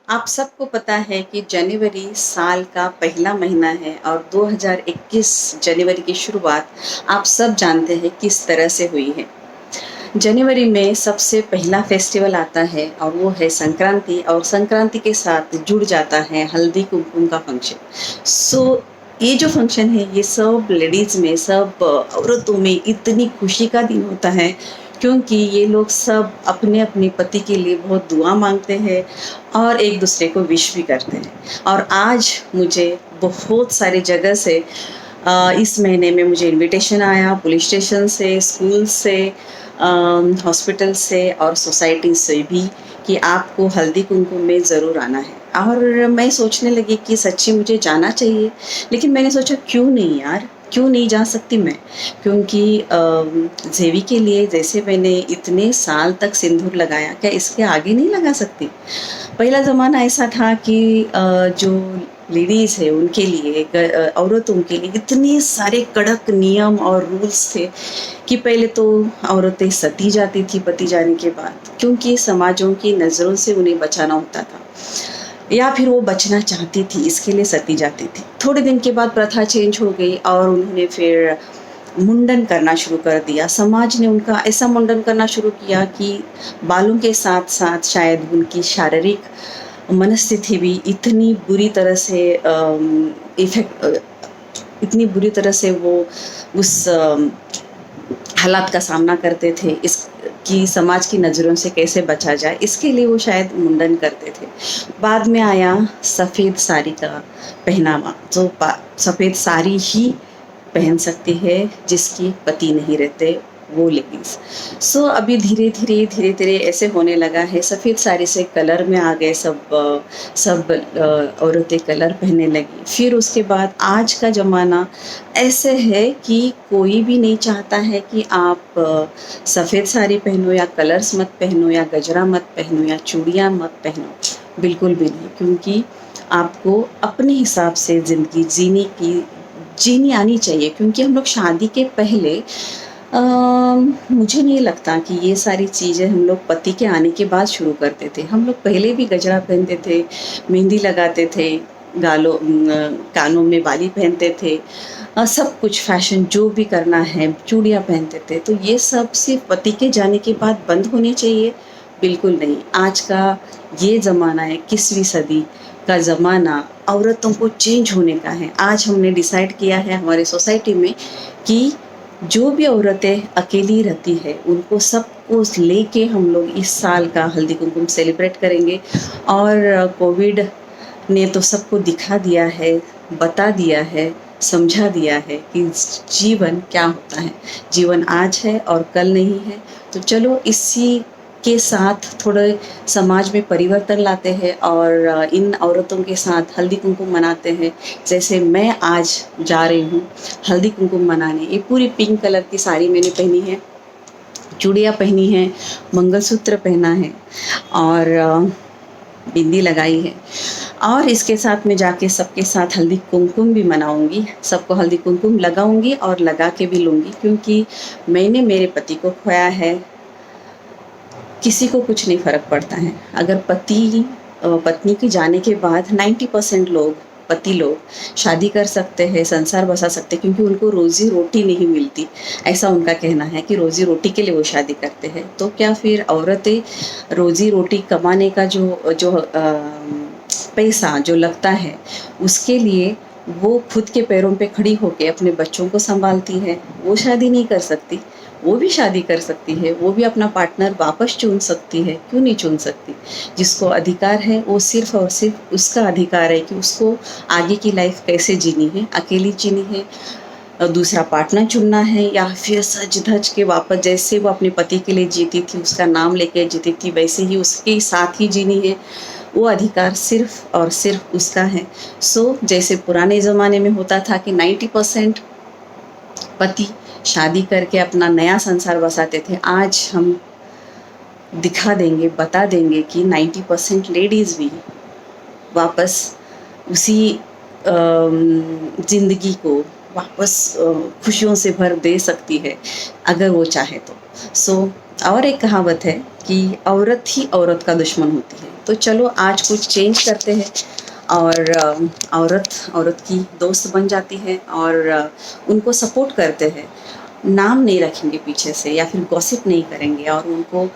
आप सबको पता है कि जनवरी साल का पहला महीना है और 2021 जनवरी की शुरुआत आप सब जानते हैं किस तरह से हुई है। जनवरी में सबसे पहला फेस्टिवल आता है और वो है संक्रांति, और संक्रांति के साथ जुड़ जाता है हल्दी कुमकुम का फंक्शन। ये जो फंक्शन है ये सब लेडीज़ में, सब औरतों में इतनी खुशी का दिन होता है, क्योंकि ये लोग सब अपने अपने पति के लिए बहुत दुआ मांगते हैं और एक दूसरे को विश भी करते हैं। और आज मुझे बहुत सारी जगह से इस महीने में मुझे इनविटेशन आया, पुलिस स्टेशन से, स्कूल से, हॉस्पिटल से और सोसाइटी से भी, कि आपको हल्दी कुमकुम में ज़रूर आना है। और मैं सोचने लगी कि सच्ची मुझे जाना चाहिए, लेकिन मैंने सोचा क्यों नहीं यार, क्यों नहीं जा सकती मैं, क्योंकि ज़ेवी के लिए जैसे मैंने इतने साल तक सिंदूर लगाया, क्या इसके आगे नहीं लगा सकती। पहला ज़माना ऐसा था कि जो लेडीज़ है उनके लिए, औरतों के लिए इतने सारे कड़क नियम और रूल्स थे कि पहले तो औरतें सती जाती थी पति जाने के बाद, क्योंकि समाजों की नज़रों से उन्हें बचाना होता था, या फिर वो बचना चाहती थी इसके लिए सती जाती थी। थोड़े दिन के बाद प्रथा चेंज हो गई और उन्होंने फिर मुंडन करना शुरू कर दिया। समाज ने उनका ऐसा मुंडन करना शुरू किया कि बालों के साथ साथ शायद उनकी शारीरिक मनस्थिति भी इतनी बुरी तरह से इतनी बुरी तरह से वो उस हालात का सामना करते थे, इस कि समाज की नज़रों से कैसे बचा जाए, इसके लिए वो शायद मुंडन करते थे। बाद में आया सफ़ेद साड़ी का पहनावा, जो सफ़ेद साड़ी ही पहन सकती है जिसकी पति नहीं रहते, वो लेडीज़। अभी धीरे धीरे ऐसे होने लगा है, सफ़ेद साड़ी से कलर में आ गए सब औरतें कलर पहनने लगी। फिर उसके बाद आज का ज़माना ऐसे है कि कोई भी नहीं चाहता है कि आप सफ़ेद साड़ी पहनो या कलर्स मत पहनो या गजरा मत पहनो या चूड़ियाँ मत पहनो, बिल्कुल भी नहीं, क्योंकि आपको अपने हिसाब से ज़िंदगी जीनी आनी चाहिए। क्योंकि हम लोग शादी के पहले मुझे नहीं लगता कि ये सारी चीज़ें हम लोग पति के आने के बाद शुरू करते थे। हम लोग पहले भी गजरा पहनते थे, मेहंदी लगाते थे, कानों में बाली पहनते थे, सब कुछ फैशन जो भी करना है, चूड़ियाँ पहनते थे। तो ये सब सिर्फ पति के जाने के बाद बंद होने चाहिए? बिल्कुल नहीं। आज का ये ज़माना है, 21वीं सदी का ज़माना औरतों को चेंज होने का है। आज हमने डिसाइड किया है हमारे सोसाइटी में कि जो भी औरतें अकेली रहती है उनको सबको लेके हम लोग इस साल का हल्दी कुमकुम सेलिब्रेट करेंगे। और कोविड ने तो सबको दिखा दिया है, बता दिया है, समझा दिया है कि जीवन क्या होता है। जीवन आज है और कल नहीं है। तो चलो इसी के साथ थोड़े समाज में परिवर्तन लाते हैं और इन औरतों के साथ हल्दी कुमकुम मनाते हैं। जैसे मैं आज जा रही हूँ हल्दी कुमकुम मनाने। ये पूरी पिंक कलर की साड़ी मैंने पहनी है, चूड़ियाँ पहनी हैं, मंगलसूत्र पहना है और बिंदी लगाई है। और इसके साथ मैं जाके सबके साथ हल्दी कुमकुम भी मनाऊंगी, सबको हल्दी कुमकुम लगाऊंगी और लगा के भी लूँगी, क्योंकि मैंने मेरे पति को खोया है। किसी को कुछ नहीं फ़र्क पड़ता है। अगर पत्नी के जाने के बाद 90% पति लोग शादी कर सकते हैं, संसार बसा सकते हैं, क्योंकि उनको रोज़ी रोटी नहीं मिलती। ऐसा उनका कहना है कि रोज़ी रोटी के लिए वो शादी करते हैं। तो क्या फिर औरतें रोज़ी रोटी कमाने का जो पैसा जो लगता है, उसके लिए वो खुद के पैरों पे खड़ी होके अपने बच्चों को संभालती है, वो शादी नहीं कर सकती? वो भी शादी कर सकती है, वो भी अपना पार्टनर वापस चुन सकती है, क्यों नहीं चुन सकती? जिसको अधिकार है वो सिर्फ़ और सिर्फ उसका अधिकार है कि उसको आगे की लाइफ कैसे जीनी है, अकेली जीनी है, दूसरा पार्टनर चुनना है, या फिर सज धज के वापस जैसे वो अपने पति के लिए जीती थी, उसका नाम लेके जीती थी, वैसे ही उसके साथ ही जीनी है। वो अधिकार सिर्फ़ और सिर्फ उसका है। जैसे पुराने ज़माने में होता था कि 90% पति शादी करके अपना नया संसार बसाते थे, आज हम दिखा देंगे, बता देंगे कि 90% लेडीज़ भी वापस उसी ज़िंदगी को वापस खुशियों से भर दे सकती है, अगर वो चाहे तो। और एक कहावत है कि औरत ही औरत का दुश्मन होती है। तो चलो आज कुछ चेंज करते हैं और औरत औरत की दोस्त बन जाती है और उनको सपोर्ट करते हैं। नाम नहीं रखेंगे पीछे से या फिर गॉसिप नहीं करेंगे और उनको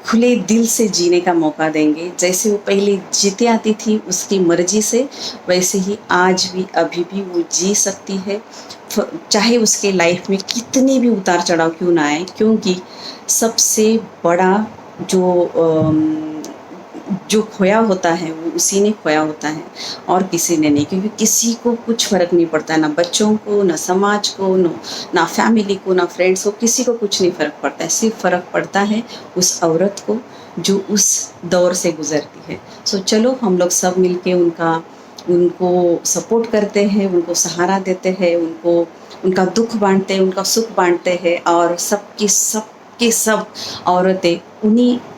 खुले दिल से जीने का मौका देंगे। जैसे वो पहले जीते आती थी उसकी मर्जी से, वैसे ही आज भी अभी भी वो जी सकती है, चाहे उसके लाइफ में कितने भी उतार चढ़ाव क्यों ना आए, क्योंकि सबसे बड़ा जो जो खोया होता है वो उसी ने खोया होता है और किसी ने नहीं। क्योंकि किसी को कुछ फ़र्क नहीं पड़ता, ना बच्चों को, ना समाज को, ना फैमिली को, ना फ्रेंड्स को, किसी को कुछ नहीं फ़र्क पड़ता है। सिर्फ फ़र्क पड़ता है उस औरत को जो उस दौर से गुज़रती है। सो चलो हम लोग सब मिलके उनको सपोर्ट करते हैं, उनको सहारा देते हैं, उनको उनका दुख बांटते हैं, उनका सुख बांटते हैं और सब औरतें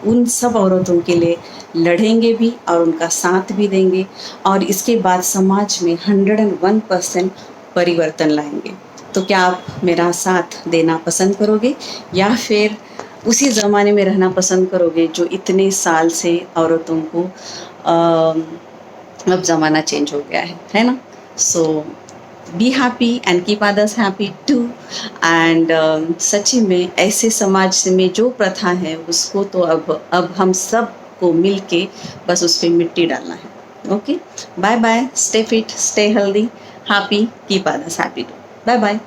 उन सब औरतों के लिए लड़ेंगे भी और उनका साथ भी देंगे और इसके बाद समाज में 101% परिवर्तन लाएंगे। तो क्या आप मेरा साथ देना पसंद करोगे या फिर उसी ज़माने में रहना पसंद करोगे जो इतने साल से औरतों को अब ज़माना चेंज हो गया है ना? So be happy and keep others happy too. And सच्ची में ऐसे समाज में जो प्रथा है उसको तो अब हम सब को मिल के बस उस पर मिट्टी डालना है। Okay, bye bye, stay fit, stay healthy, happy, keep others happy too. Bye bye.